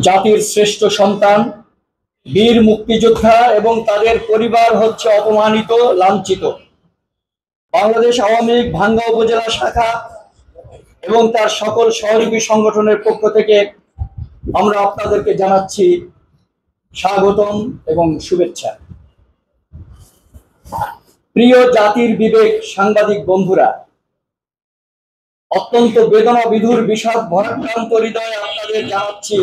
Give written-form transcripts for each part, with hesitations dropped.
জাতির শ্রেষ্ঠ সন্তান, বীর মুক্তিযোদ্ধা এবং তাদের পরিবার হচ্ছে অপমানিত, লাঞ্ছিত। বাংলাদেশ আওয়ামী লীগ ভাঙ্গা উপজেলা শাখা এবং তার সকল সহযোগী সংগঠনের পক্ষ থেকে আমরা আপনাদেরকে জানাচ্ছি স্বাগতম এবং শুভেচ্ছা। প্রিয় জাতির বিবেক সাংবাদিক বন্ধুরা, অত্যন্ত বেদনা বিধুর বিষাদ ভরাক্রান্ত হৃদয়ে আপনাদের জানাচ্ছি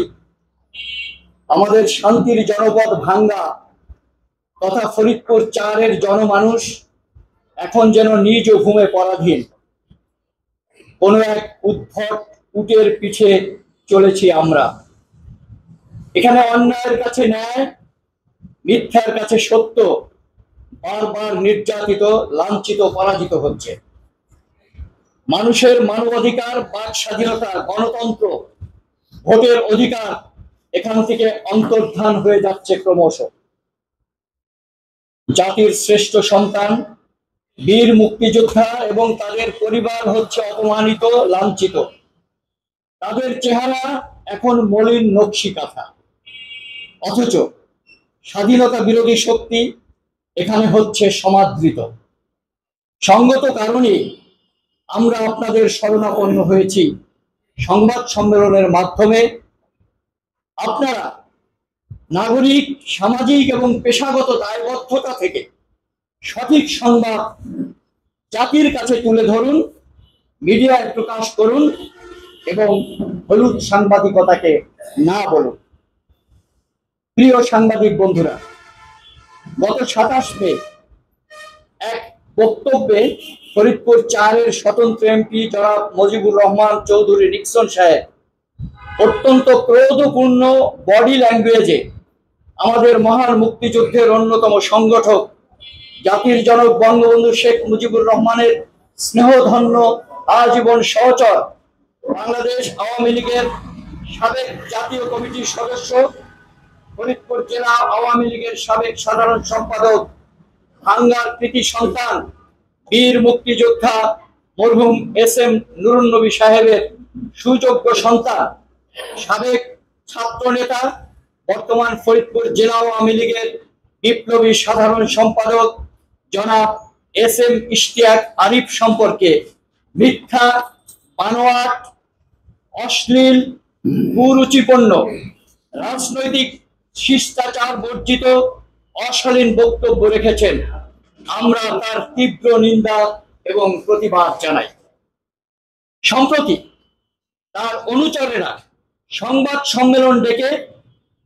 আমাদের শান্তির জনপদ ভাঙ্গা তথা ফরিদপুর ৪-এর জনমানুষ এখন যেন নিজ ভূমে পরাধীন। কোন এক উদ্ভট উটের পিছে চলেছি আমরা। এখানে অন্যায়ের কাছে ন্যায়, মিথ্যার কাছে সত্য বারবার নির্যাতিত, লাঞ্ছিত, পরাজিত হচ্ছে। মানুষের মানবাধিকার, বাক স্বাধীনতা, গণতন্ত্র, ভোটের অধিকার এখান থেকে অন্তর্ধান হয়ে যাচ্ছে ক্রমশ। জাতির শ্রেষ্ঠ সন্তান, বীর মুক্তিযোদ্ধা এবং তাদের পরিবার হচ্ছে অপমানিত, লাঞ্ছিত। তাদের চেহারা এখন মলিন নকশি কাঁথা, অথচ স্বাধীনতা বিরোধী শক্তি এখানে হচ্ছে সমাদৃত। সঙ্গত কারণে আমরা আপনাদের শরণাপন্ন হয়েছি সংবাদ সম্মেলনের মাধ্যমে। আপনারা নাগরিক, সামাজিক এবং পেশাগত দায়বদ্ধতা থেকে সঠিক সংবাদ জাতির কাছে তুলে ধরুন, মিডিয়ায় প্রকাশ করুন এবং হলুদ সাংবাদিকতাকে না বলুন। প্রিয় সাংবাদিক বন্ধুরা, গত ২৭ মে এক বক্তব্যে ফরিদপুর ৪-এর স্বতন্ত্র এমপি জনাব মুজিবুর রহমান চৌধুরী নিক্সন সাহেব অত্যন্ত ক্রোধপূর্ণ বডি ল্যাঙ্গুয়েজে আমাদের মহান মুক্তিযুদ্ধের অন্যতম সংগঠক, জাতির জনক বঙ্গবন্ধু শেখ মুজিবুর রহমানের স্নেহধন্য আজীবন সহচর, বাংলাদেশ আওয়ামী লীগের সাবেক জাতীয় কমিটির সদস্য, ফরিদপুর জেলা আওয়ামী লীগের সাবেক সাধারণ সম্পাদক, ভাঙ্গার কৃতি সন্তান, বীর মুক্তিযোদ্ধা মরহুম এস.এম. নুরুন নবী সাহেবের সুযোগ্য সন্তান, সাবেক ছাত্র নেতা, বর্তমান ফরিদপুর জেলা আওয়ামী লীগের বিপ্লবী সাধারণ সম্পাদক জনাব এস.এম. ইশতিয়াক আরিফ সম্পর্কে মিথ্যা, বানোয়াট, অশ্লীল, কুরুচিপূর্ণ, রাজনৈতিক শিষ্টাচার বর্জিত অশালীন বক্তব্য রেখেছেন। আমরা তার তীব্র নিন্দা এবং প্রতিবাদ জানাই। সম্প্রতি তার অনুচরেরা সংবাদ সম্মেলন ডেকে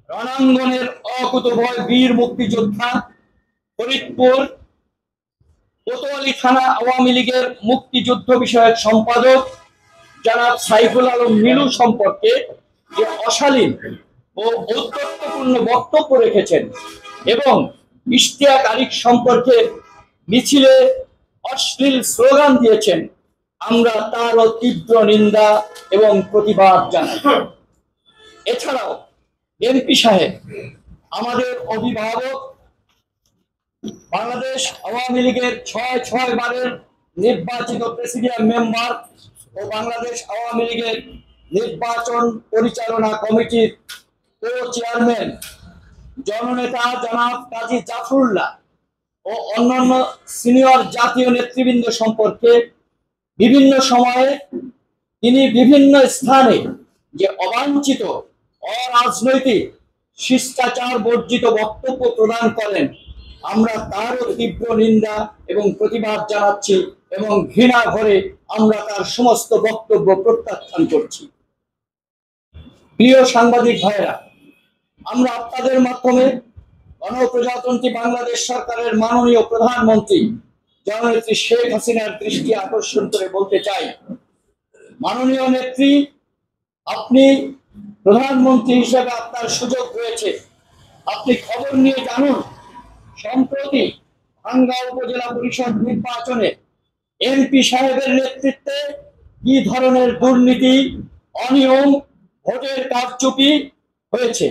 রণাঙ্গনের অকুতোভয় বীর মুক্তিযোদ্ধা, ফরিদপুর কোতোয়ালি থানা আওয়ামী লীগের মুক্তিযুদ্ধ বিষয়ক সম্পাদক জনাব সাইফুল আলম নীলু সম্পর্কে যে অশালীন ও ঔদ্ধত্যপূর্ণ বক্তব্য রেখেছেন এবং ইশতিয়াক আরিফ সম্পর্কে মিছিলে অশ্লীল স্লোগান দিয়েছেন, আমরা তারও তীব্র নিন্দা এবং প্রতিবাদ জানাই। এছাড়াও এমপি সাহেব আমাদের অভিভাবক, বাংলাদেশ আওয়ামী লীগের ৬ বারের নির্বাচিত প্রেসিডিয়াম মেম্বার ও বাংলাদেশ আওয়ামী লীগের নির্বাচন পরিচালনা কমিটির চেয়ারম্যান জননেতা জনাব কাজী জাফরুল্লাহ ও অন্যান্য সিনিয়র জাতীয় নেতৃবৃন্দ সম্পর্কে বিভিন্ন সময়ে তিনি বিভিন্ন স্থানে যে অবাঞ্ছিত, অরাজনৈতিক, শিষ্টাচার বর্জিত বক্তব্য প্রদান করেন, আমরা তারও তীব্র নিন্দা এবং প্রতিবাদ জানাচ্ছি এবং ঘৃণা ভরে আমরা তার সমস্ত বক্তব্য প্রত্যাখ্যান করছি। প্রিয় সাংবাদিক ভাইরা, আমরা আপনাদের মাধ্যমে গণপ্রজাতন্ত্রী বাংলাদেশ সরকারের মাননীয় প্রধানমন্ত্রী জননেত্রী শেখ হাসিনার দৃষ্টি আকর্ষণ করে বলতে চাই, মাননীয় নেত্রী, আপনি প্রধানমন্ত্রী হিসেবে আপনার সুযোগ রয়েছে, আপনি খবর নিয়ে জানুন সম্প্রতি ভাঙ্গা উপজেলা পরিষদ নির্বাচনে এমপি সাহেবের নেতৃত্বে কি ধরনের দুর্নীতি, অনিয়ম, ভোটের কারচুপি হয়েছে।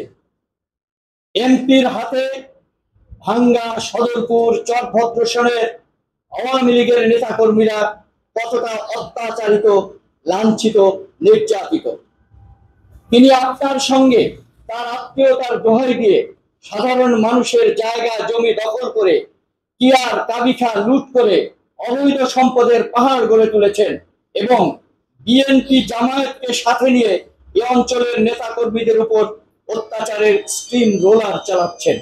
এমপির হাতে ভাঙ্গা, সদরপুর, চরভদ্রসনের আওয়ামী লীগের নেতাকর্মীরা কতটা অত্যাচারিত, লাঞ্ছিত, নির্যাতিত। তিনি আপনার সঙ্গে তার আত্মীয়তার দোহাই দিয়ে সাধারণ মানুষের জায়গা জমি দখল করে কিয়ার কাবিখা লুট করে অবৈধ সম্পদের পাহাড় গড়ে তুলেছেন এবং বিএনপি জামায়াতকে সাথে নিয়ে এই অঞ্চলের নেতা কর্মীদের উপর অত্যাচারের স্টিম রোলার চালাচ্ছেন।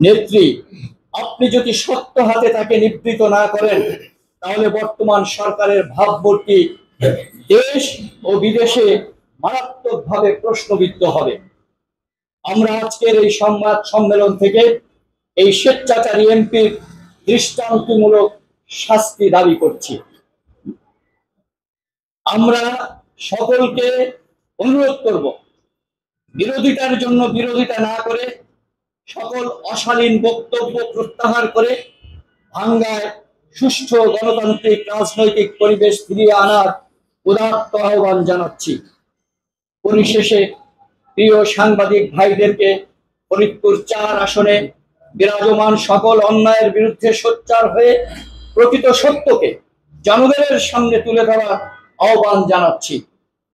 নেত্রী, আপনি যদি শক্ত হাতে তাকে নিবৃত না করেন তাহলে বর্তমান সরকারের ভাবমূর্তি দেশ ও বিদেশে মারাত্মকভাবে প্রশ্নবিদ্ধ হবে। আমরা আজকের এই সংবাদ সম্মেলন থেকে এই স্বেচ্ছাচারী এমপির দৃষ্টান্তমূলক শাস্তি দাবি করছি। আমরা সকলকে অনুরোধ করব, বিরোধিতার জন্য বিরোধিতা না করে সকল অশালীন বক্তব্য প্রত্যাহার করে ভাঙ্গায় সুষ্ঠু গণতান্ত্রিক রাজনৈতিক পরিবেশ ফিরিয়ে আনার উদাত্ত আহ্বান জানাচ্ছি। পরিশেষে প্রিয় সাংবাদিক ভাইদেরকে ফরিদপুর ৪ আসনে বিরাজমান সকল অন্যায়ের বিরুদ্ধে সোচ্চার হয়ে প্রকৃত সত্যকে জনগণের সামনে তুলে ধরার আহ্বান জানাচ্ছি।